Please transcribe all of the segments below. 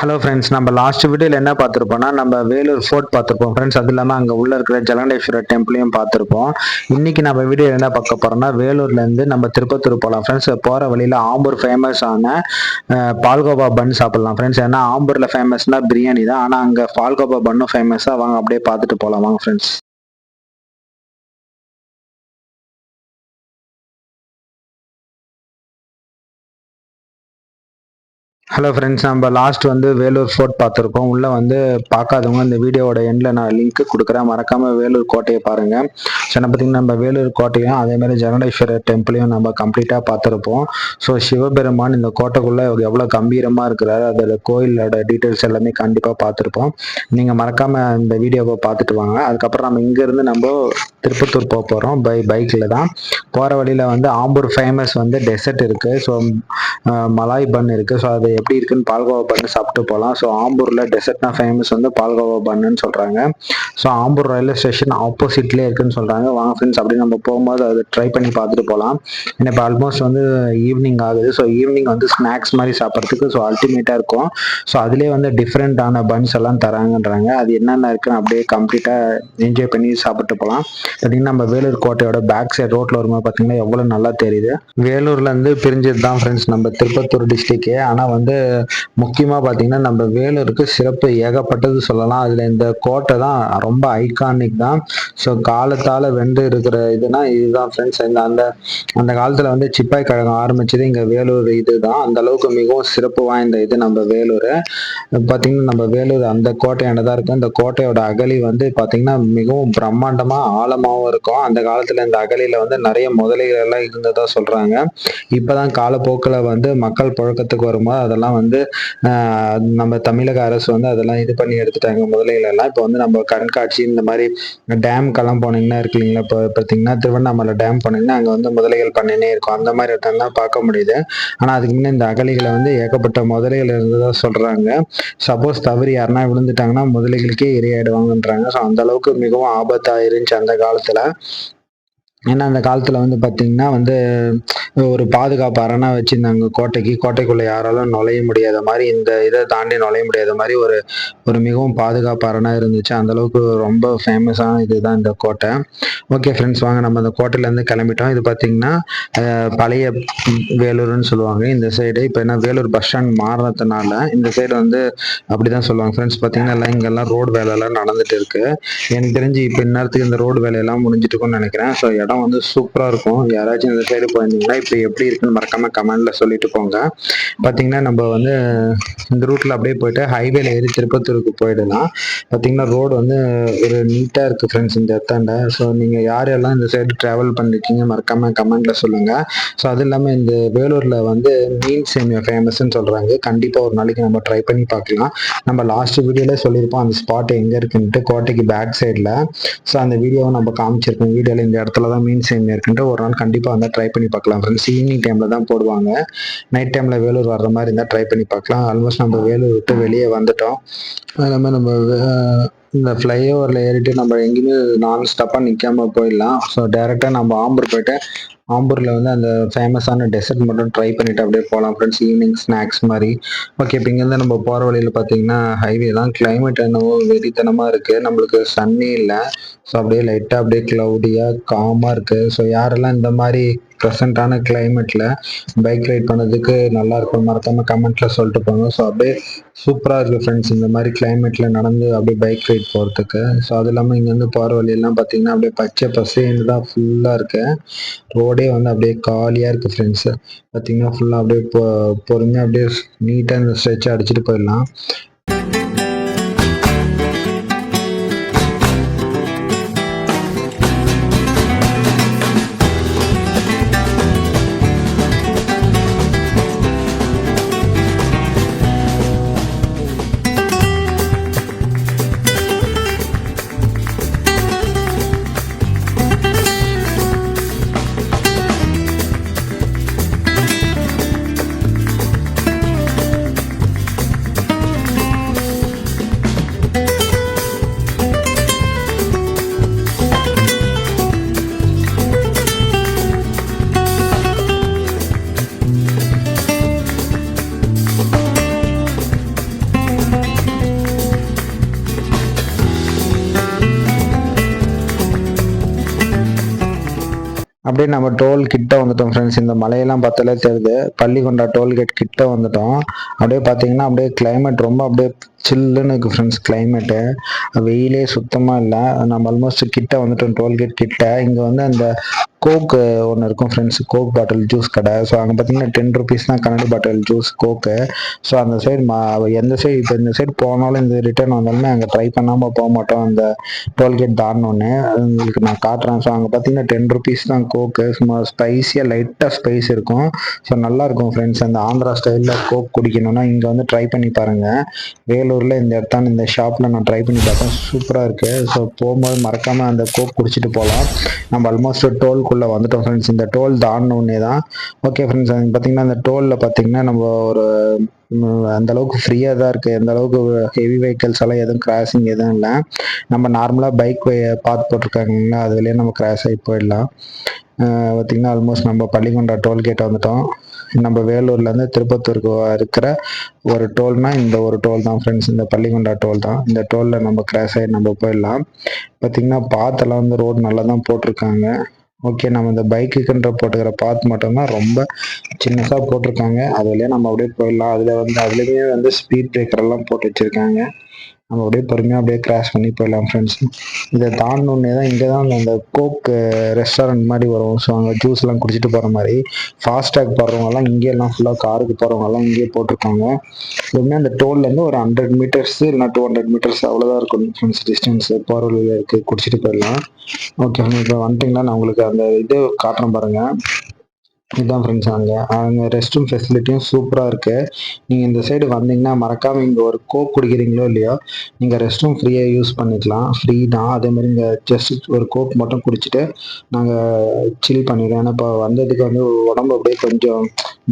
Hello friends, நம்ம last வீடியோவில் என்ன பார்த்துருப்போம்னா நம்ம வேலூர் ஃபோர்ட் பார்த்துருப்போம் ஃப்ரெண்ட்ஸ். அது இல்லாமல் அங்கே உள்ள இருக்கிற ஜலகண்டேஸ்வரர் டெம்பிளையும் பார்த்துருப்போம். இன்னைக்கு நம்ம வீடியோ என்ன பார்க்க போறோம்னா வேலூர்லேருந்து நம்ம திருப்பத்தூர் போகலாம் ஃப்ரெண்ட்ஸ். போகிற வழியில் ஆம்பூர் ஃபேமஸான பால்கோவா பன் சாப்பிடலாம் ஃப்ரெண்ட்ஸ். ஏன்னா ஆம்பூரில் ஃபேமஸ்னா பிரியாணி தான், ஆனால் அங்கே பால்கோவா பன்னும் ஃபேமஸாக. வாங்க அப்படியே பார்த்துட்டு போகலாம் வாங்க ஃப்ரெண்ட்ஸ். ஹலோ ஃப்ரெண்ட்ஸ், நம்ம லாஸ்ட் வேலூர் ஃபோர்ட் பார்த்துருக்கோம். உள்ளே பார்க்காதவங்க இந்த வீடியோவோட எண்டில் நான் லிங்க் கொடுக்குறேன், மறக்காமல் வேலூர் கோட்டையை பாருங்கள். ஸோ என்ன பார்த்தீங்கன்னா நம்ம வேலூர் கோட்டையும் அதேமாதிரி ஜலகண்டேஸ்வரர் டெம்பிளையும் நம்ம கம்ப்ளீட்டாக பார்த்துருப்போம். ஸோ சிவபெருமான் இந்த கோட்டைக்குள்ளே எவ்வளோ கம்பீரமாக இருக்கிறாரு, அதோட கோயிலோட டீட்டெயில்ஸ் எல்லாமே கண்டிப்பாக பார்த்துருப்போம். நீங்கள் மறக்காமல் இந்த வீடியோவை பார்த்துட்டு வாங்க. அதுக்கப்புறம் நம்ம இங்கேருந்து நம்ம திருப்பத்தூர் போக போகிறோம் பைக்கில் தான். போகிற வழியில் ஆம்பூர் ஃபேமஸ் டெசர்ட் இருக்குது. ஸோ மலாய் பன் இருக்குது. ஸோ அது எப்படி இருக்குன்னு பால்கோவா பண்ணு சாப்பிட்டு போகலாம். ஸோ ஆம்பூரில் டெசர்ட்னா ஃபேமஸ் பால்கோவா பண்ணுன்னு சொல்கிறாங்க. ஸோ ஆம்பூர் ரயில்வே ஸ்டேஷன் ஆப்போசிட்லேயே இருக்குன்னு சொல்கிறாங்க. வாங்க ஃப்ரெண்ட்ஸ், அப்படி நம்ம போகும்போது அதை ட்ரை பண்ணி பார்த்துட்டு போகலாம். ஏன்னா இப்போ ஆல்மோஸ்ட் ஈவினிங் ஆகுது. ஸோ ஈவினிங் ஸ்நாக்ஸ் மாதிரி சாப்பிட்றதுக்கு ஸோ அல்டிமேட்டாக இருக்கும். ஸோ அதுலேயே டிஃப்ரெண்ட்டான பன்ஸ் எல்லாம் தராங்கன்றாங்க. அது என்னென்ன இருக்குன்னு அப்படியே கம்ப்ளீட்டாக என்ஜாய் பண்ணி சாப்பிட்டு போகலாம். பார்த்தீங்கன்னா நம்ம வேலூர் கோட்டையோட பேக் சைட் ரோட்டில் வரும்போது பார்த்தீங்கன்னா எவ்வளோ நல்லா தெரியுது. வேலூர்லேருந்து பிரிஞ்சது தான் ஃப்ரெண்ட்ஸ் நம்ம திருப்பத்தூர் டிஸ்ட்ரிக்டே. ஆனால் முக்கியமாக பார்த்தீங்கன்னா நம்ம வேலூருக்கு சிறப்பு ஏகப்பட்டது சொல்லலாம். அதில் இந்த கோட்டை தான் ரொம்ப ஐகானிக் தான். ஸோ காலத்தால் வென்று இருக்கிற இதுதான் ஃப்ரெண்ட்ஸ். அந்த அந்த காலத்தில் சிப்பாய் கழகம் ஆரம்பிச்சது இங்கே வேலூர் இதுதான். அந்த அளவுக்கு மிகவும் சிறப்பு வாய்ந்த இது நம்ம வேலூர். பார்த்தீங்கன்னா நம்ம வேலூர் அந்த கோட்டையானதாக தான் இருக்கும். இந்த கோட்டையோட அகழி பார்த்தீங்கன்னா மிகவும் பிரம்மாண்டமாக ஆழமாகவும் இருக்கும். அந்த காலத்தில் இந்த அகழியில் நிறைய முதலைகள் எல்லாம் இருந்ததா சொல்கிறாங்க. இப்போதான் காலப்போக்கில் மக்கள் புழக்கத்துக்கு வரும்போது அதெல்லாம் நம்ம தமிழக அரசு அதெல்லாம் இது பண்ணி எடுத்துட்டாங்க முதலைகள் எல்லாம். இப்போ நம்ம கண்காட்சி இந்த மாதிரி டேம்க்கெல்லாம் போனீங்கன்னா இருக்கு இல்லைங்களா. இப்போ பார்த்தீங்கன்னா திருவண்ணாமலை டேம் போனீங்கன்னா அங்கே முதலைகள் பண்ணினே இருக்கும். அந்த மாதிரி இடத்தான் தான் பார்க்க முடியுது. ஆனால் அதுக்கு முன்னே இந்த அகழிகளை ஏகப்பட்ட முதலைகள் இருந்ததா சொல்றாங்க. சப்போஸ் தவறி யாருன்னா விழுந்துட்டாங்கன்னா முதலைகளுக்கே இரையாயிடுவாங்கன்றாங்க. ஸோ அந்த அளவுக்கு மிகவும் ஆபத்தாக இருந்துச்சு அந்த காலத்துல. ஏன்னா அந்த காலத்துல பாத்தீங்கன்னா ஒரு பாதுகாப்பு அரணா வச்சிருந்தாங்க கோட்டைக்குள்ள யாராலும் நுழைய முடியாத மாதிரி, இந்த இதை தாண்டி நுழைய முடியாத மாதிரி ஒரு ஒரு மிகவும் பாதுகாப்பு அரணா இருந்துச்சு. அந்த அளவுக்கு ரொம்ப ஃபேமஸான இதுதான் இந்த கோட்டை. ஓகே ஃப்ரெண்ட்ஸ், வாங்க நம்ம அந்த கோட்டையிலேருந்து கிளம்பிட்டோம். இது பார்த்தீங்கன்னா பழைய வேலூர்னு சொல்லுவாங்க இந்த சைடு. இப்போ என்ன வேலூர் பஸ் ஸ்டாண்ட் மாறுறதுனால இந்த சைடு அப்படிதான் சொல்லுவாங்க ஃப்ரெண்ட்ஸ். பார்த்தீங்கன்னா எல்லாம் இங்கெல்லாம் ரோடு வேலையெல்லாம் நடந்துட்டு இருக்கு. எனக்கு தெரிஞ்சு இப்போ இந்நேரத்துக்கு இந்த ரோடு வேலையெல்லாம் முடிஞ்சிட்டு இருக்கும்னு நினைக்கிறேன். ஸோ இடம் சூப்பராக இருக்கும். யாராச்சும் இந்த சைடு போயிருந்தீங்கன்னா இப்போ எப்படி இருக்குன்னு மறக்காம கமெண்ட்ல சொல்லிட்டு போங்க. பார்த்தீங்கன்னா நம்ம இந்த ரூட்ல அப்படியே போயிட்டு ஹைவேல ஏறி திருப்பத்தூருக்கு போயிடலாம். பார்த்தீங்கன்னா ரோடு ஒரு நீட்டாக இருக்கு ஃப்ரெண்ட்ஸ் இந்த இடத்தாண்ட. ஸோ நீங்கள் யாரெல்லாம் இந்த சைடு ட்ராவல் பண்ணிருக்கீங்க மறக்காம கமெண்ட்ல சொல்லுங்க. ஸோ அது இல்லாமல் இந்த வேலூர்ல மீன் சேமியா ஃபேமஸ்ன்னு சொல்றாங்க. கண்டிப்பாக ஒரு நாளைக்கு நம்ம ட்ரை பண்ணி பார்க்கலாம். நம்ம லாஸ்ட் வீடியோல சொல்லியிருப்போம் அந்த ஸ்பாட் எங்க இருக்குன்ட்டு, கோட்டைக்கு பேக் சைடில். ஸோ அந்த வீடியோவை நம்ம காமிச்சிருக்கோம். வீடியோவில் இந்த இடத்துல தான் மீன் சேமியா இருக்குன்ட்டு ஒரு நாள் கண்டிப்பாக ட்ரை பண்ணி பார்க்கலாம் ஃப்ரெண்ட்ஸ். ஈவினிங் டைம்ல தான் போடுவாங்க. நைட் டைம்ல வேலூர் வர்ற மாதிரி இருந்தால் ட்ரை பண்ணி பார்க்கலாம். ஆல்மோஸ்ட் நம்ம வேலூர் விட்டு வெளியே வந்துட்டோம். அது இல்லாமல் நம்ம இந்த ஃப்ளைஓவரில் ஏறிட்டு நம்ம எங்கேயுமே நான் ஸ்டாப்பாக நிற்காம போயிடலாம். ஸோ டேரெக்டாக நம்ம ஆம்பூர் போயிட்டு ஆம்பூரில் அந்த ஃபேமஸான டெசர்ட் மட்டும் ட்ரை பண்ணிட்டு அப்படியே போகலாம் ஃப்ரெண்ட்ஸ், ஈவினிங் ஸ்நாக்ஸ் மாதிரி. ஓகே, இப்போ இங்கேருந்து நம்ம போகிற வழியில் பார்த்தீங்கன்னா ஹைவே தான். கிளைமேட் என்னவோ வெறித்தனமாக இருக்குது, நம்மளுக்கு சன்னே இல்லை. ஸோ அப்படியே லைட்டாக அப்படியே க்ளவுடியாக காமாக இருக்குது. ஸோ யாரெல்லாம் இந்த மாதிரி ப்ரெசண்ட்டான கிளைமேட்டில் பைக் ரைட் பண்ணதுக்கு நல்லா இருக்கும் மறக்காம கமெண்ட்ல சொல்லிட்டு போங்க. ஸோ அப்படியே சூப்பராக இருக்குது ஃப்ரெண்ட்ஸ் இந்த மாதிரி கிளைமேட்டில் நடந்து அப்படியே பைக் ரைட் போகிறதுக்கு. ஸோ அது இல்லாமல் இங்கேருந்து போகிற வழியெல்லாம் பார்த்தீங்கன்னா அப்படியே பச்சை பசேன்னு தான் ஃபுல்லாக இருக்கு. ரோடே அப்படியே காலியாக இருக்குது ஃப்ரெண்ட்ஸ். பார்த்தீங்கன்னா ஃபுல்லாக அப்படியே பொறுமையாக அப்படியே நீட்டாக இந்த ஸ்ட்ரெச் அடிச்சுட்டு போயிடலாம். அப்படியே நம்ம டோல் கிட்ட வந்துட்டோம் ஃப்ரெண்ட்ஸ். இந்த மலையெல்லாம் பார்த்தாலே தெரியுது. பள்ளிகொண்டா டோல்கேட் கிட்ட வந்துட்டோம். அப்படியே பார்த்தீங்கன்னா அப்படியே கிளைமேட் ரொம்ப அப்படியே சில்லுன்னு இருக்கு ஃப்ரெண்ட்ஸ். கிளைமேட்டு வெயிலே சுத்தமாக இல்லை. நம்ம ஆல்மோஸ்ட் கிட்ட வந்துட்டோம் டோல்கேட் கிட்ட. இங்கே வந்து அந்த கோக்கு ஒன்று இருக்கும் ஃப்ரெண்ட்ஸ். கோக் பாட்டில் ஜூஸ் கடை. ஸோ அங்கே பார்த்தீங்கன்னா 10 ருபீஸ் தான் கண்ணாடி பாட்டில் ஜூஸ் கோக்கு. ஸோ அந்த சைடு எந்த சைடு இப்போ இந்த சைடு போனாலும் இந்த ரிட்டர்ன் வந்தாலுமே அங்கே ட்ரை பண்ணாமல் போக மாட்டோம். அந்த டோல்கேட் தாண்டோன்னே உங்களுக்கு நான் காட்டுறேன். ஸோ அங்கே பார்த்தீங்கன்னா 10 ருபீஸ் தான் கோக்கு. சும்மா ஸ்பைஸியாக லைட்டாக ஸ்பைஸ் இருக்கும். ஸோ நல்லா இருக்கும் ஃப்ரெண்ட்ஸ். அந்த ஆந்திரா ஸ்டைலில் கோக் குடிக்கணும்னா இங்கே வந்து ட்ரை பண்ணி பாருங்கள். வேலூரில் இந்த இடத்தான இந்த ஷாப்பில் நான் ட்ரை பண்ணி பார்த்தேன். சூப்பராக இருக்குது. ஸோ போகும்போது மறக்காமல் அந்த கோக் குடிச்சிட்டு போகலாம். நம்ம ஆல்மோஸ்ட் டோல்குள்ளே வந்துட்டோம் ஃப்ரெண்ட்ஸ். இந்த டோல் தாண்டினோடனே தான் ஓகே ஃப்ரெண்ட்ஸ். பார்த்தீங்கன்னா அந்த டோலில் பார்த்தீங்கன்னா நம்ம ஒரு அந்த அளவுக்கு ஃப்ரீயாக தான் இருக்குது. எந்த அளவுக்கு ஹெவி வெஹிக்கல்ஸ் எல்லாம் எதுவும் கிராசிங் எதுவும் இல்லை. நம்ம நார்மலாக பைக் பார்த்து போட்டிருக்காங்களா அது வழியாக நம்ம கிராஸ் ஆகி போயிடலாம். பார்த்திங்கன்னா ஆல்மோஸ்ட் நம்ம பள்ளிகொண்டா டோல்கேட் வந்துட்டோம். நம்ம வேலூர்லேருந்து திருப்பத்தூருக்கு இருக்கிற ஒரு டோல்னா இந்த ஒரு டோல் தான் ஃப்ரெண்ட்ஸ். இந்த பள்ளிகொண்டா டோல் தான். இந்த டோலில் நம்ம கிராஸ் ஆகி நம்ம போயிடலாம். பார்த்திங்கன்னா பாத்தெல்லாம் வந்து ரோடு நல்லா தான் போட்டிருக்காங்க. ஓகே, நம்ம இந்த பைக்குக்குன்ற போட்டுக்கிற பாத் மட்டும்தான் ரொம்ப சின்னதாக போட்டிருக்காங்க. அது வழியாக நம்ம அப்படியே போயிடலாம். அதுலேயுமே வந்து ஸ்பீட் பிரேக்கர் எல்லாம் போட்டு வச்சுருக்காங்க. நம்ம அப்படியே பொறுமையாக அப்படியே கிராஸ் பண்ணி போயிடலாம் ஃப்ரெண்ட்ஸ். இதை தாண்டினோடனே தான் இங்கே தான் அந்த கோக் ரெஸ்டாரண்ட் மாதிரி வரும். ஸோ அங்கே ஜூஸ்லாம் குடிச்சிட்டு போகிற மாதிரி ஃபாஸ்டேக் போடுறவங்கலாம் இங்கேயெல்லாம் ஃபுல்லாக காருக்கு போகிறவங்கலாம் இங்கேயே போட்டிருக்காங்க. எப்பவுமே அந்த டோல்லேருந்து ஒரு 100 மீட்டர்ஸ் இல்லைனா 200 மீட்டர்ஸ் அவ்வளோதான் இருக்கும் ஃப்ரெண்ட்ஸ் டிஸ்டன்ஸ். போகிற வழியில் இருக்குது, குடிச்சிட்டு போயிடலாம். ஓகே, இப்போ வந்துட்டிங்களா நான் உங்களுக்கு அந்த இது காட்டுறேன் பாருங்கள். இதுதான் ஃப்ரெண்ட்ஸ். அங்கே ரெஸ்ட் ரூம் ஃபெசிலிட்டியும் சூப்பராக இருக்குது. நீங்கள் இந்த சைடு வந்தீங்கன்னா மறக்காமல் இங்கே ஒரு கோக் குடிக்கிறீங்களோ இல்லையோ நீங்கள் ரெஸ்ட் ரூம் ஃப்ரீயாக யூஸ் பண்ணிக்கலாம். ஃப்ரீ தான். அதேமாதிரி இங்கே ஜஸ்ட் ஒரு கோக் மட்டும் குடிச்சிட்டு நாங்கள் சில் பண்ணிடுவோம். ஏன்னா இப்போ வந்ததுக்கு வந்து உடம்பு அப்படியே கொஞ்சம்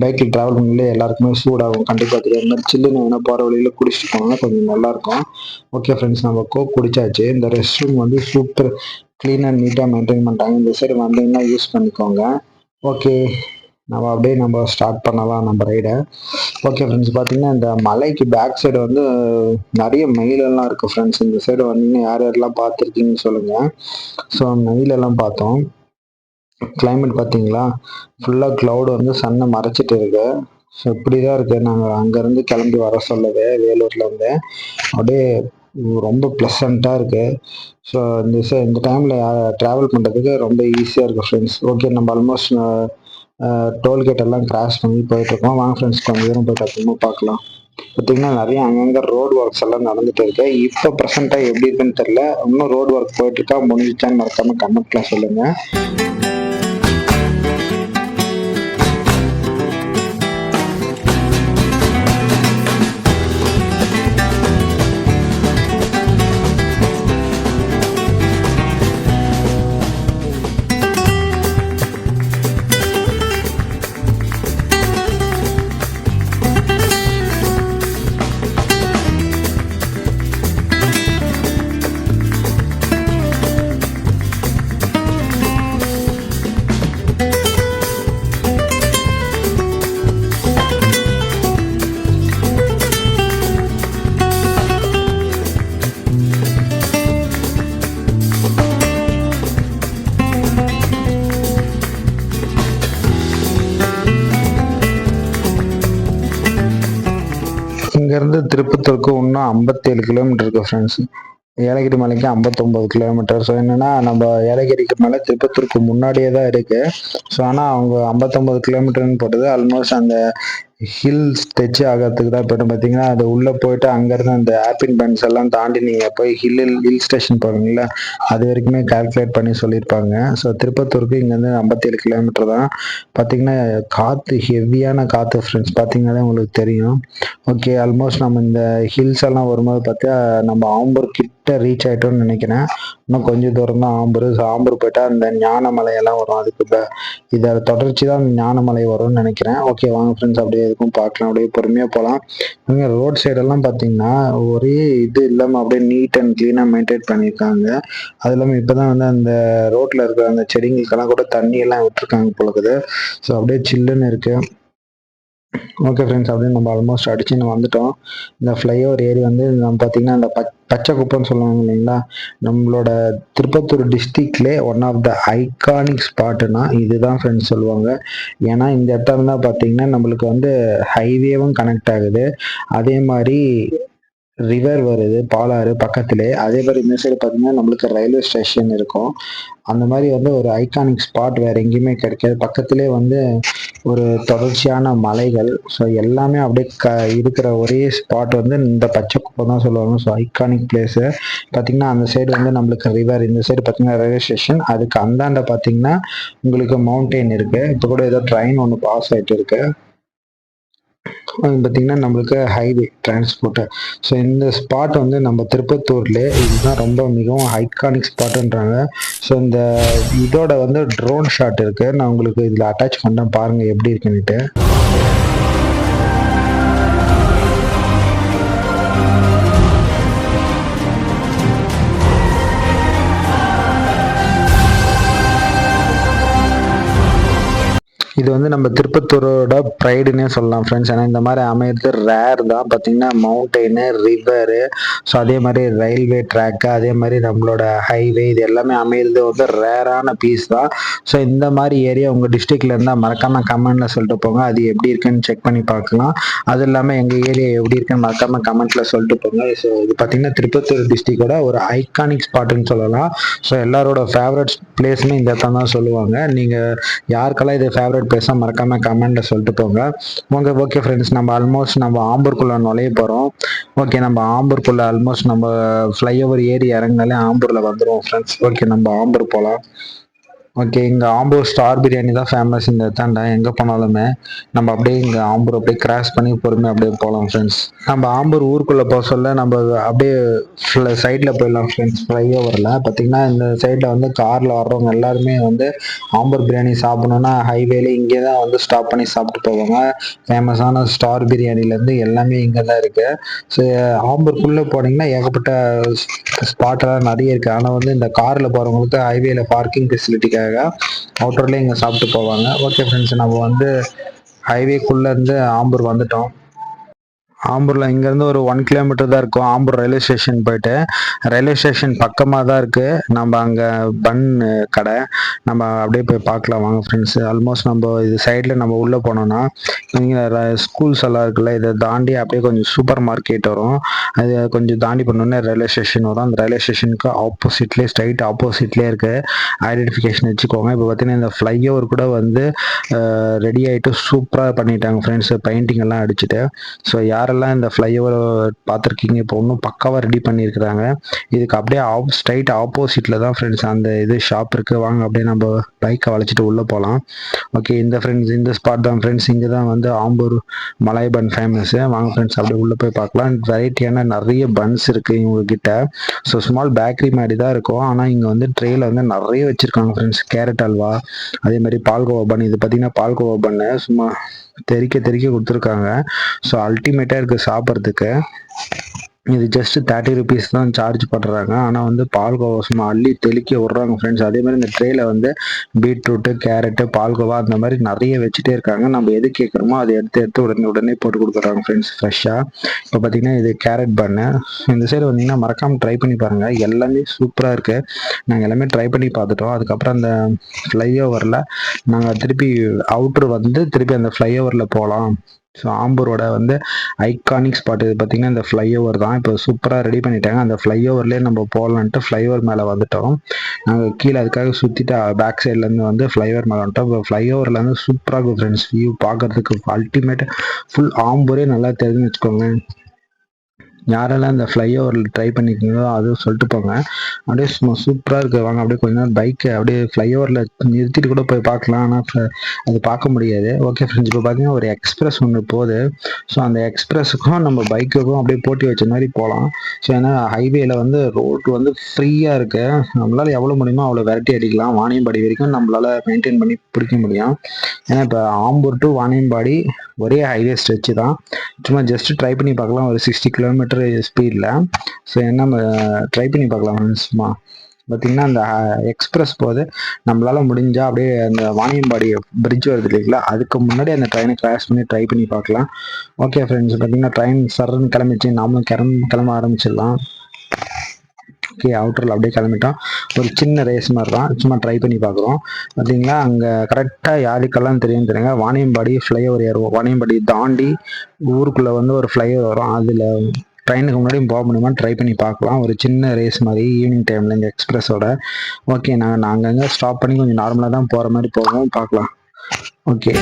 பைக்கில் ட்ராவல் பண்ணல எல்லாருக்குமே சூடாகும். கண்டிப்பாக தெரியும். அது மாதிரி சில்லுன்னு வேணால் போகிற வழியில் குடிச்சிட்டு போனோம்னா கொஞ்சம் நல்லாயிருக்கும். ஓகே ஃப்ரெண்ட்ஸ், நம்ம கோக் குடிச்சாச்சு. இந்த ரெஸ்ட் ரூம் வந்து சூப்பர் க்ளீன் அண்ட் நீட்டாக மெயின்டைன் பண்ணுறாங்க. இந்த சைடு வந்தீங்கன்னா யூஸ் பண்ணிக்கோங்க. ஓகே, நம்ம ஸ்டார்ட் பண்ணலாம் நம்ம ரைடை. ஓகே ஃப்ரெண்ட்ஸ், பார்த்தீங்கன்னா இந்த மலைக்கு பேக் சைடு வந்து நிறைய மயிலெல்லாம் இருக்குது ஃப்ரெண்ட்ஸ். இந்த சைடு வந்தீங்கன்னா யார் யாரெல்லாம் பார்த்துருக்கீங்கன்னு சொல்லுங்கள். ஸோ மயிலெல்லாம் பார்த்தோம். கிளைமேட் பார்த்தீங்களா, ஃபுல்லாக க்ளவுட் வந்து சன்னை மறைச்சிட்டு இருக்கு. ஸோ இப்படி தான் இருக்குது. நாங்கள் அங்கேருந்து கிளம்பி வர சொல்லவே வேலூர்லேருந்து அப்படியே ரொம்ப ப்ளசண்ட்டாக இருக்குது. ஸோ இந்த டைமில் ட்ராவல் பண்ணுறதுக்கு ரொம்ப ஈஸியாக இருக்குது ஃப்ரெண்ட்ஸ். ஓகே, நம்ம ஆல்மோஸ்ட் டோல்கேட் எல்லாம் கிராஸ் பண்ணி போயிட்டுருக்கோம். வாங்க ஃப்ரெண்ட்ஸ், கொஞ்சம் தூரம் போயிட்டு அப்புறமா பார்க்கலாம். பார்த்தீங்கன்னா நிறைய அங்கங்கே ரோடு ஒர்க்ஸ் எல்லாம் நடந்துட்டு இருக்கு. இப்போ ப்ரெசென்ட்டாக எப்படி இருக்குன்னு தெரியல. இன்னும் ரோடு ஒர்க் போயிட்டு இருக்கா, முடிஞ்சிச்சான்னு மறக்காமல் கமெண்ட்லாம் சொல்லுங்கள். இங்கேருந்து திருப்பத்தூருக்கு இன்னும் 57 கிலோமீட்டர் இருக்குது ஃப்ரெண்ட்ஸ். ஏலகிரி மலைக்கு 59 கிலோமீட்டர். ஸோ என்னென்னா நம்ம ஏலகிரிக்கு மேலே திருப்பத்தூருக்கு முன்னாடியே தான் இருக்குது. ஸோ ஆனால் அவங்க 59 கிலோமீட்டர்னு போட்டது ஆல்மோஸ்ட் அந்த ஹில்ஸ் டச் ஆகிறதுக்கு தான் போய்ட்டு பார்த்தீங்கன்னா அது உள்ளே போயிட்டு அங்கேருந்து அந்த ஆப்பின் பன்ஸ் எல்லாம் தாண்டி நீங்கள் போய் ஹில் ஸ்டேஷன் போகிறீங்களா அது வரைக்குமே கால்குலேட் பண்ணி சொல்லியிருப்பாங்க. ஸோ திருப்பத்தூருக்கு இங்கேருந்து 57 கிலோமீட்டர் தான். பார்த்தீங்கன்னா காற்று ஹெவியான காற்று ஃப்ரெண்ட்ஸ், பார்த்தீங்கன்னா உங்களுக்கு தெரியும். ஓகே, ஆல்மோஸ்ட் நம்ம இந்த ஹில்ஸ் எல்லாம் வரும்போது பார்த்தா நம்ம ஆம்பூர் கிட்ட ரீச் ஆகிட்டோம்னு நினைக்கிறேன். இன்னும் கொஞ்சம் தூரம் தான் ஆம்பூர். ஸோ ஆம்பூர் போயிட்டா அந்த ஞானமலையெல்லாம் வரும். அதுக்கு இதை தொடர்ச்சி தான் ஞானமலை வரும்னு நினைக்கிறேன். ஓகே வாங்க ஃப்ரெண்ட்ஸ், அப்படியே எதுக்கும் பார்க்கலாம். அப்படியே பொறுமையாக போகலாம். இங்கே ரோட் சைடெல்லாம் பார்த்தீங்கன்னா ஒரே இது இல்லாமல் அப்படியே நீட் அண்ட் க்ளீனாக மெயின்டைன் பண்ணியிருக்காங்க. அது இல்லாமல் இப்போ தான் வந்து அந்த ரோட்டில் இருக்கிற அந்த செடிங்களுக்கெல்லாம் கூட தண்ணி எல்லாம் விட்டுருக்காங்க போலக்குது. ஸோ அப்படியே சில்லுன்னு இருக்குது. ஓகே ஃப்ரெண்ட்ஸ், அப்படின்னு நம்ம ஆல்மோஸ்ட் அடிச்சுன்னு வந்துட்டோம். இந்த ஃப்ளைஓவர் ஏரி வந்து நம்ம பார்த்தீங்கன்னா இந்த பச்சை குப்பைன்னு சொல்லுவாங்க இல்லைங்களா, நம்மளோட திருப்பத்தூர் டிஸ்ட்ரிக்ட்லே ஒன் ஆஃப் த ஐகானிக் ஸ்பாட்டுனா இதுதான் ஃப்ரெண்ட்ஸ் சொல்லுவாங்க. ஏன்னா இந்த இடத்துல தான் பார்த்தீங்கன்னா நம்மளுக்கு வந்து ஹைவேவும் கனெக்ட் ஆகுது, அதே மாதிரி ரிவர் வருது பாலாறு பக்கத்திலே, அதே மாதிரி இந்த சைடு பார்த்தீங்கன்னா நம்மளுக்கு ரயில்வே ஸ்டேஷன் இருக்கும். அந்த மாதிரி வந்து ஒரு ஐகானிக் ஸ்பாட் வேற எங்கேயுமே கிடைக்காது. பக்கத்திலே வந்து ஒரு தொடர்ச்சியான மலைகள். ஸோ எல்லாமே அப்படியே இருக்கிற ஒரே ஸ்பாட் வந்து இந்த பச்சை குப்பை தான் சொல்லுவாங்க. ஸோ ஐகானிக் பிளேஸு பார்த்தீங்கன்னா அந்த சைடு வந்து நம்மளுக்கு ரிவர், இந்த சைடு பார்த்தீங்கன்னா ரயில்வே ஸ்டேஷன், அதுக்கு அந்தாண்ட பார்த்தீங்கன்னா உங்களுக்கு மவுண்டெயின் இருக்கு. இப்போ கூட ஏதோ ட்ரெயின் ஒன்று பாஸ் ஆகிட்டு இருக்கு. பார்த்தீங்கன்னா நம்மளுக்கு ஹைவே டிரான்ஸ்போர்ட்டு. ஸோ இந்த ஸ்பாட் வந்து நம்ம திருப்பத்தூர்லேயே இதுதான் ரொம்ப மிகவும் ஐகானிக் ஸ்பாட்டுன்றாங்க. ஸோ இந்த இதோட வந்து ட்ரோன் ஷாட் இருக்குது, நான் உங்களுக்கு இதில் அட்டாச் பண்ணுறேன் பாருங்கள் எப்படி இருக்குன்னுட்டு. இது வந்து நம்ம திருப்பத்தூரோட ப்ரைடுன்னே சொல்லலாம் ஃப்ரெண்ட்ஸ். ஏன்னா இந்த மாதிரி அமையிறது ரேர் தான். பார்த்தீங்கன்னா மவுண்டெயின், ரிவரு, ஸோ அதே மாதிரி ரயில்வே ட்ராக்கு, அதே மாதிரி நம்மளோட ஹைவே, இது எல்லாமே அமையிறது வந்து ரேரான பீஸ் தான். ஸோ இந்த மாதிரி ஏரியா உங்கள் டிஸ்ட்ரிக்ட்ல இருந்தால் மறக்காம கமெண்ட்ல சொல்லிட்டு போங்க, அது எப்படி இருக்குன்னு செக் பண்ணி பார்க்கலாம். அது இல்லாமல் எங்கள் ஏரியா எப்படி இருக்குன்னு மறக்காம கமெண்ட்ல சொல்லிட்டு போங்க. ஸோ இது பார்த்தீங்கன்னா திருப்பத்தூர் டிஸ்ட்ரிக்டோட ஒரு ஐகானிக் ஸ்பாட்டுன்னு சொல்லலாம். ஸோ எல்லாரோட ஃபேவரட் பிளேஸ்னு இந்த இடத்தான் தான் சொல்லுவாங்க. நீங்கள் யாருக்கெல்லாம் இது ஃபேவரட் பிளேஸாக மறக்காம கமெண்ட்ல சொல்லிட்டு போங்க. ஓகே ஃப்ரெண்ட்ஸ், நம்ம ஆல்மோஸ்ட் நம்ம ஆம்பூருக்குள்ள நுழைய போகிறோம். ஓகே, நம்ம ஆம்பூருக்குள்ள ஆல்மோஸ்ட் நம்ம ஃப்ளைஓவர் ஏறி இறங்கினாலே ஆம்பூரில் வந்துடுவோம் ஃப்ரெண்ட்ஸ். ஓகே, நம்ம ஆம்பூர் போகலாம். ஓகே, இங்கே ஆம்பூர் ஸ்டார் பிரியாணி தான் ஃபேமஸ் இந்த இடத்தாண்ட. எங்கே போனாலுமே நம்ம அப்படியே இங்கே ஆம்பூர் அப்படியே கிராஸ் பண்ணி பொறுமையாக அப்படியே போகலாம் ஃப்ரெண்ட்ஸ். நம்ம ஆம்பூர் ஊருக்குள்ளே போக சொல்ல நம்ம அப்படியே சைடில் போயிடலாம் ஃப்ரெண்ட்ஸ். ஃப்ளைஓவரில் பார்த்தீங்கன்னா இந்த சைடில் வந்து காரில் வர்றவங்க எல்லாருமே வந்து ஆம்பூர் பிரியாணி சாப்பிடணுன்னா ஹைவேல இங்கே தான் வந்து ஸ்டாப் பண்ணி சாப்பிட்டு போவாங்க. ஃபேமஸான ஸ்டார் பிரியாணிலேருந்து எல்லாமே இங்கே தான் இருக்குது. ஸோ ஆம்பூருக்குள்ளே போனீங்கன்னா ஏகப்பட்ட ஸ்பாட்டெல்லாம் நிறைய இருக்குது. ஆனால் வந்து இந்த காரில் போகிறவங்களுக்கு ஹைவேல பார்க்கிங் ஃபெசிலிட்டிக்காக அவுட்டர்லேயே இங்கே சாப்பிட்டு போவாங்க. ஓகே ஃப்ரெண்ட்ஸ், நம்ம வந்து ஹைவேக்குள்ளேருந்து ஆம்பூர் வந்துட்டோம். ஆம்பூரில் இங்கேருந்து ஒரு 1 கிலோமீட்டர் தான் இருக்கும் ஆம்பூர் ரயில்வே ஸ்டேஷன் போயிட்டு. ரயில்வே ஸ்டேஷன் பக்கமாக தான் இருக்குது. நம்ம அங்கே பன் கடை, நம்ம அப்படியே போய் பார்க்கலாம் வாங்க ஃப்ரெண்ட்ஸ். ஆல்மோஸ்ட் நம்ம இது சைடில் நம்ம உள்ளே போனோம்னா ஸ்கூல்ஸ் எல்லாம் இருக்குல்ல, இதை தாண்டி அப்படியே கொஞ்சம் சூப்பர் மார்க்கெட் வரும். அது கொஞ்சம் தாண்டி பண்ணோன்னே ரயில்வே ஸ்டேஷன் வரும். அந்த ரயில்வே ஸ்டேஷனுக்கு ஆப்போசிட்லேயே, ஸ்ட்ரைட் ஆப்போசிட்லேயே இருக்குது. ஐடென்டிஃபிகேஷன் வச்சுக்கோங்க. இப்போ பார்த்தீங்கன்னா இந்த ஃப்ளைஓவர் கூட வந்து ரெடி ஆகிட்டு சூப்பராக பண்ணிட்டாங்க ஃப்ரெண்ட்ஸ், பெயிண்டிங் எல்லாம் அடிச்சுட்டு. ஸோ யாரெல்லாம் இந்த ஃப்ளைஓவர் பார்த்துருக்கீங்க, இப்போ இன்னும் பக்காவாக ரெடி பண்ணியிருக்கிறாங்க. இதுக்கு அப்படியே ஸ்ட்ரைட் ஆப்போசிட்டில் தான் ஃப்ரெண்ட்ஸ் அந்த இது ஷாப் இருக்குது. வாங்க அப்படியே நம்ம பைக்கை வளைச்சிட்டு உள்ளே போகலாம். ஓகே, இந்த ஸ்பாட் தான் ஃப்ரெண்ட்ஸ். இங்கே தான் வந்து ஆம்பூர் மலாய் பன் ஃபேமஸ்ஸு. வாங்க ஃப்ரெண்ட்ஸ் அப்படியே உள்ளே போய் பார்க்கலாம். வெரைட்டியான நிறைய பன்ஸ் இருக்குது இவங்ககிட்ட. ஸோ ஸ்மால் பேக்கரி மாதிரி தான் இருக்கும், ஆனால் இங்கே வந்து ட்ரேயில் வந்து நிறைய வச்சுருக்காங்க ஃப்ரெண்ட்ஸ். கேரட் அல்வா, அதே மாதிரி பால்கோவா பன். இது பார்த்தீங்கன்னா பால்கோவா பன்னு சும்மா தெறிக்க தெறிக்க கொடுத்துருக்காங்க. ஸோ அல்டிமேட்டாக இருக்குது சாப்பிட்றதுக்கு. இது ஜஸ்ட் 30 ருபீஸ் தான் சார்ஜ் பண்ணுறாங்க, ஆனால் வந்து பால்கோவா சும்மா அள்ளி தெளிக்க விட்றாங்க ஃப்ரெண்ட்ஸ். அதே மாதிரி இந்த ட்ரேயில் வந்து பீட்ரூட்டு, கேரட்டு, பால்கோவா அந்த மாதிரி நிறைய வச்சுட்டே இருக்காங்க. நம்ம எது கேட்குறோமோ அதை எடுத்து உடனே போட்டு கொடுக்குறாங்க ஃப்ரெண்ட்ஸ் ஃப்ரெஷ்ஷாக. இப்போ பார்த்தீங்கன்னா இது கேரட் பண்ணு. இந்த சைடு வந்தீங்கன்னா மறக்காமல் ட்ரை பண்ணி பாருங்கள், எல்லாமே சூப்பராக இருக்குது. நாங்கள் எல்லாமே ட்ரை பண்ணி பார்த்துட்டோம். அதுக்கப்புறம் அந்த ஃப்ளைஓவரில் நாங்கள் திருப்பி அவுட்ரு வந்து திருப்பி அந்த ஃப்ளைஓவரில் போகலாம். ஸோ ஆம்பூரோட வந்து ஐகானிக் ஸ்பாட் இது பார்த்தீங்கன்னா இந்த ஃப்ளைஓவர் தான். இப்போ சூப்பராக ரெடி பண்ணிட்டாங்க. அந்த ஃப்ளைஓவர்லேயே நம்ம போகலான்ட்டு ஃப்ளைஓவர் மேலே வந்துட்டோம். நாங்கள் கீழே அதுக்காக சுற்றிட்டு பேக் சைட்லேருந்து வந்து ஃப்ளைஓவர் மேலே வந்துட்டோம். இப்போ ஃப்ளைஓவர்லேருந்து சூப்பராக இருக்கும் ஃப்ரெண்ட்ஸ், வியூ பார்க்குறதுக்கு அல்டிமேட். ஃபுல் ஆம்பூரே நல்லா தெரிஞ்சுன்னு வச்சுக்கோங்க. யாரெல்லாம் இந்த ஃப்ளைஓவரில் ட்ரை பண்ணியிருக்கீங்களோ அதுவும் சொல்லிட்டு போங்க. அப்படியே சும்மா சூப்பராக இருக்குது. வாங்க அப்படியே கொஞ்ச நேரம் பைக்கை அப்படியே ஃப்ளைஓவரில் நிறுத்திட்டு கூட போய் பார்க்கலாம், ஆனால் அது பார்க்க முடியாது. ஓகே ஃப்ரெண்ட்ஸ், இப்போ பார்த்தீங்கன்னா ஒரு எக்ஸ்பிரஸ் ஒன்று போகுது. ஸோ அந்த எக்ஸ்பிரஸுக்கும் நம்ம பைக்குக்கும் அப்படியே போட்டி வச்ச மாதிரி போகலாம். ஸோ ஏன்னா ஹைவேல வந்து ரோடு வந்து ஃப்ரீயாக இருக்குது. நம்மளால் எவ்வளோ முடியுமோ அவ்வளோ விரட்டி அடிக்கலாம். வாணியம்பாடி வரைக்கும் நம்மளால் மெயின்டைன் பண்ணி பிடிக்க முடியும். ஏன்னா இப்போ ஆம்பூர் டு வாணியம்பாடி ஒரே ஹைவே ஸ்ட்ரெச்சு தான். சும்மா ஜஸ்ட் ட்ரை பண்ணி பார்க்கலாம் ஒரு 60 கிலோமீட்டர் ஸ்பீடில். ஸோ என்ன ட்ரை பண்ணி பார்க்கலாம் சும்மா. பார்த்தீங்கன்னா அந்த எக்ஸ்பிரஸ் போது நம்மளால முடிஞ்சா அப்படியே அந்த வாணியம்பாடி பிரிட்ஜ் வருது இல்லைங்களா, அதுக்கு முன்னாடி அந்த ட்ரெயினை கிராஷ் பண்ணி ட்ரை பண்ணி பார்க்கலாம். ஓகே ஃப்ரெண்ட்ஸ், பார்த்தீங்கன்னா ட்ரெயின் சர்ன்னு கிளம்பிச்சு, நாமளும் கிளம்ப ஆரம்பிச்சிடலாம். ஓகே, அவுட்டரில் அப்படியே கிளம்பிட்டோம். ஒரு சின்ன ரேஸ் மாதிரி தான், சும்மா ட்ரை பண்ணி பார்க்குறோம். பார்த்தீங்களா அங்கே கரெக்டாக யாருக்கெல்லாம் தெரியும் தெரியுங்க, வாணியம்பாடி ஃப்ளைஓவர் ஏறுவோம். வாணியம்பாடி தாண்டி ஊருக்குள்ளே வந்து ஒரு ஃப்ளைஓவர் வரும், அதில் ட்ரெயினுக்கு முன்னாடி போக முடியுமான்னு ட்ரை பண்ணி பார்க்கலாம். ஒரு சின்ன ரேஸ் மாதிரி ஈவினிங் டைமில் இந்த எக்ஸ்பிரஸோட. ஓகே, நாங்கள் அங்கங்கே ஸ்டாப் பண்ணி கொஞ்சம் நார்மலாக தான் போகிற மாதிரி போவோம், பார்க்கலாம். ஓகே,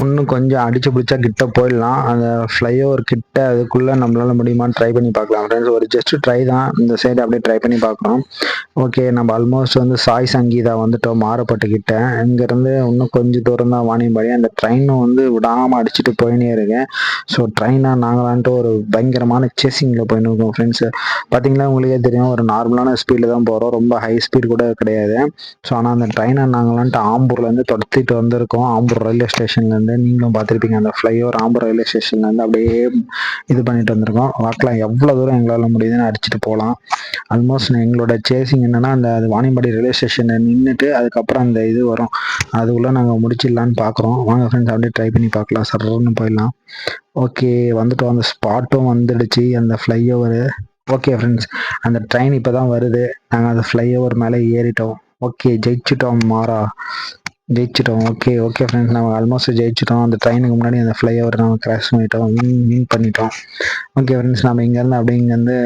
இன்னும் கொஞ்சம் அடிச்சு பிடிச்சா கிட்ட போயிடலாம். அந்த ஃப்ளைஓவர் கிட்ட அதுக்குள்ளே நம்மளால முடியுமான்னு ட்ரை பண்ணி பார்க்கலாம் ஃப்ரெண்ட்ஸ். ஒரு ஜஸ்ட் ட்ரை தான், இந்த சைடு அப்படியே ட்ரை பண்ணி பார்க்குறோம். ஓகே, நம்ம ஆல்மோஸ்ட் வந்து சாய் சங்கீதா வந்துட்டோம் மாரப்பட்டுக்கிட்ட. இங்கேருந்து இன்னும் கொஞ்சம் தூரம் தான் வாணியம்பாடி. அந்த ட்ரெயினும் வந்து விடாமல் அடிச்சுட்டு போயினே இருக்கேன். ஸோ ட்ரெயினாக நாங்களான்ட்டு ஒரு பயங்கரமான சேசிங்கில் போயின்னு இருக்கோம் ஃப்ரெண்ட்ஸு. பார்த்தீங்களா, உங்களுக்கே தெரியும், ஒரு நார்மலான ஸ்பீடில் தான் போகிறோம், ரொம்ப ஹை ஸ்பீட் கூட கிடையாது. ஸோ ஆனால் அந்த ட்ரெயினை நாங்களான்ட்டு ஆம்பூர்லேருந்து துரத்திட்டு வந்திருக்கோம், ஆம்பூர் ரயில்வே ஸ்டேஷன்லேருந்து. நீங்களும் பார்த்துருப்பீங்க, அந்த ஃப்ளைஓவர் ஆம்பூர் ரயில்வே ஸ்டேஷன்லேருந்து அப்படியே இது பண்ணிட்டு வந்திருக்கோம். பார்க்கலாம் எவ்வளோ தூரம் எங்களால் முடியுதுன்னு அடிச்சுட்டு போகலாம். ஆல்மோஸ்ட் எங்களோட சேசிங் என்னன்னா, அந்த அது வாணியம்பாடி ரயில்வே ஸ்டேஷனில் நின்றுட்டு அதுக்கப்புறம் அந்த இது வரும், அதுக்குள்ளே நாங்கள் முடிச்சிடலான்னு பார்க்குறோம். வாங்க ஃப்ரெண்ட்ஸ், அப்படியே ட்ரை பண்ணி பார்க்கலாம், சர்ன்னு போயிடலாம். ஓகே, வந்துட்டோம், அந்த ஸ்பாட்டும் வந்துடுச்சு, அந்த ஃப்ளைஓவரு. ஓகே ஃப்ரெண்ட்ஸ், அந்த ட்ரெயின் இப்போ தான் வருது, நாங்கள் அந்த ஃப்ளைஓவர் மேலே ஏறிட்டோம். ஓகே, ஜெயிச்சிட்டோம் மாறா, ஜெயிச்சிட்டோம். ஓகே ஓகே ஃப்ரெண்ட்ஸ், நம்ம ஆல்மோஸ்ட் ஜெயிச்சிட்டோம். அந்த ட்ரெயினுக்கு முன்னாடி அந்த ஃப்ளைஓவர் நம்ம கிராஷ் பண்ணிட்டோம், வின் பண்ணிட்டோம். ஓகே ஃப்ரெண்ட்ஸ், நம்ம இங்கேருந்து அப்படியே இங்கேருந்து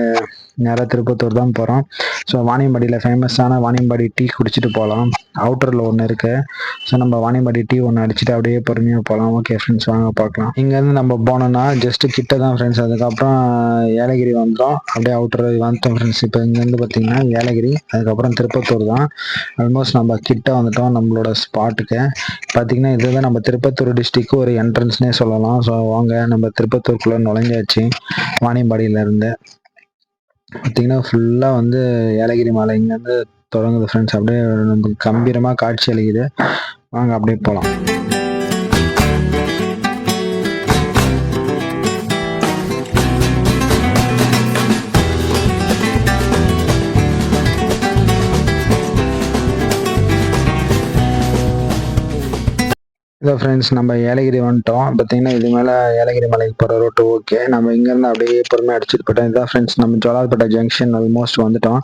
நேராக திருப்பத்தூர் தான் போகிறோம். ஸோ வாணியம்பாடியில் ஃபேமஸான வாணியம்பாடி டீ குடிச்சிட்டு போகலாம். அவுட்டரில் ஒன்று இருக்குது. ஸோ நம்ம வாணியம்பாடி டீ ஒன்று அடிச்சுட்டு அப்படியே பொறுமையாக போகலாம். ஓகே ஃப்ரெண்ட்ஸ், வாங்க பார்க்கலாம். இங்கேருந்து நம்ம போனோம்னா ஜஸ்ட்டு கிட்ட தான் ஃப்ரெண்ட்ஸ். அதுக்கப்புறம் ஏலகிரி வந்துடும், அப்படியே அவுட்டர் வந்துட்டோம் ஃப்ரெண்ட்ஸ். இப்போ இங்கேருந்து பார்த்தீங்கன்னா ஏலகிரி, அதுக்கப்புறம் திருப்பத்தூர் தான். ஆல்மோஸ்ட் நம்ம கிட்ட வந்துட்டோம் நம்மளோட ஸ்பாட்டுக்கு. பார்த்தீங்கன்னா இதுதான் நம்ம திருப்பத்தூர் டிஸ்ட்ரிக்கு ஒரு என்ட்ரன்ஸ்னே சொல்லலாம். ஸோ வாங்க, நம்ம திருப்பத்தூருக்குள்ளே நுழைஞ்சாச்சு வாணியம்பாடியிலேருந்து. பார்த்தீங்கன்னா ஃபுல்லாக வந்து ஏலகிரி மலை இங்கேருந்து தொடங்குது ஃப்ரெண்ட்ஸ். அப்படியே நமக்கு கம்பீரமாக காட்சி அளிக்குது. வாங்க அப்படியே போகலாம். இதான் ஃப்ரெண்ட்ஸ், நம்ம ஏலகிரி வந்துட்டோம். பார்த்தீங்கன்னா இது மேலே ஏலகிரி மலைக்கு போகிற ரோட்டு. ஓகே, நம்ம இங்கேருந்து அப்படியே பொறுமையாக அடிச்சுட்டு போயிட்டோம். இதுதான் ஃப்ரெண்ட்ஸ், நம்ம ஜோலார்பேட்டை ஜங்ஷன் ஆல்மோஸ்ட் வந்துட்டோம்.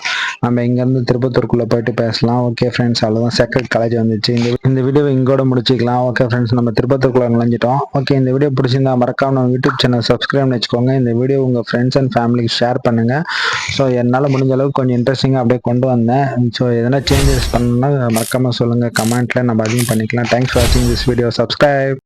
நம்ம இங்கேருந்து திருப்பத்தூருக்குள்ளே போயிட்டு பேசலாம். ஓகே ஃப்ரெண்ட்ஸ், அவ்வளோதான், செகண்ட் காலேஜ் வந்துச்சு. இந்த வீடியோவை இங்கோட முடிச்சிக்கலாம். ஓகே ஃப்ரெண்ட்ஸ், நம்ம திருப்பத்தூருக்குள்ளே நுழைஞ்சிட்டோம். ஓகே, இந்த வீடியோ பிடிச்சிருந்தா மறக்காம நம்ம யூடியூப் சேனல் சப்ஸ்கிரைப் பண்ணி வச்சுக்கோங்க. இந்த வீடியோ உங்கள் ஃப்ரெண்ட்ஸ் அண்ட் ஃபேமிலிக்கு ஷேர் பண்ணுங்கள். ஸோ என்னால் முடிஞ்ச அளவுக்கு கொஞ்சம் இன்ட்ரெஸ்டிங்காக அப்படியே கொண்டு வந்தேன். ஸோ எதனா சேஞ்சஸ் பண்ணணும்னா மறக்காமல் சொல்லுங்கள் கமெண்ட்டில், நம்ம அதையும் பண்ணிக்கலாம். தேங்க்ஸ் ஃபார் வாட்சிங் திஸ் வீடியோ. சப்ஸ்கிரைப்.